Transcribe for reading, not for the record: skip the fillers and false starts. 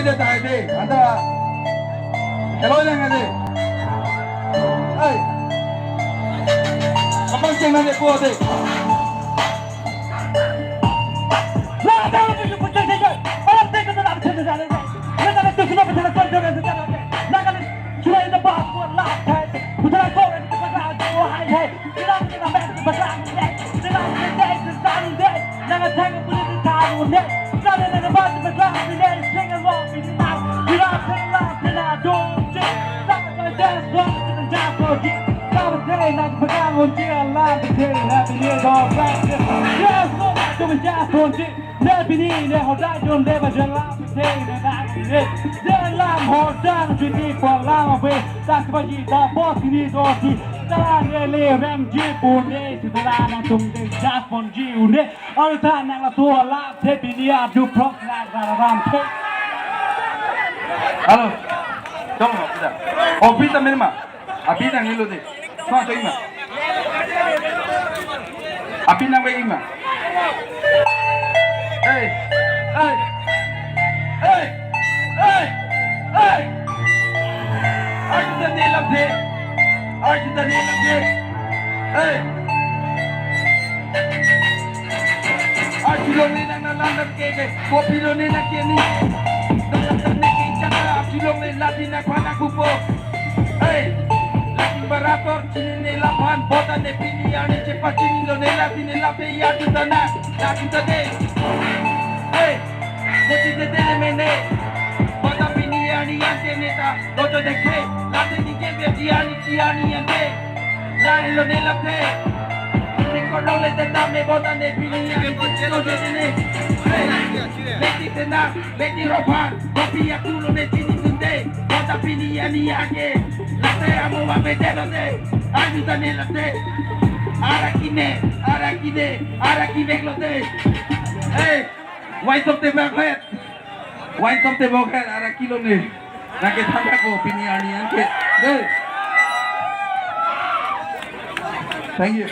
deh tak deh. Anda hello jangan deh. Hey, apa sih yang ada buat deh? Lah, dah tu pucuk saja. Orang tengok tu nak bercanda jalan deh. Kita nak tu sudah bercanda jalan jalan deh. Nak kan cuma itu bahas buat lah. Putra kau yang kita berada di wahai hai. Kita main berperang deh. Kita deh sedang deh. Nak tengok boleh ditaruh deh. Kita nak buat berperang deh. Tengok long ini nak. Kita tengok kita dong deh. Kita dance long kita jump lagi. Kita berjaya nak berperang untuk Allah berjaya nak dia dong black. Yes, no, tu berjaya untuk Lebih ni hodai jom leba jalan betul nak ini. Dalam hodang jadi pola apa? Tak bagi tak bos ini dosi. Dalam le remji punde setelah nantung deh japon jiune. Orang tak nak tua lah tapi ni adu prok nak dalam ke. Halo, tolong kita. Oh, kita mana? Api nang ilu deh. Kau tu ima. Api nang ima. Hey, hey, hey, hey, hey. Aku dah nilam deh. Aku dah nilam deh. Hey. Aku lo ni nang nalandar keke, kopi lo ni nak kini. Nalandar ni kicana, aku lo ni lati nak panak kupo. Hey, lati berator sini ni lapan, bota ni pini ani cepat sini lo ni lapi ya tu tanah, lati tadi. Hey, jadi jadi mene, bota pini ani yang kene ta, dojo dekhe, lati ni kebe diani yang de, lain lo ni lapi. Kalau le tenda me bota ne pini ani kecelo jadi ni. Hey, leti tenda, leti ropan, kopi aku lo ne sini tunde, bota pini ani yang ke, lati amu ma bedelo de, aju tane lati, arakine lo de. Hey. Wine top tebak het, ada kilo ni. Nak kita tanda ko piniani angke. Thank you.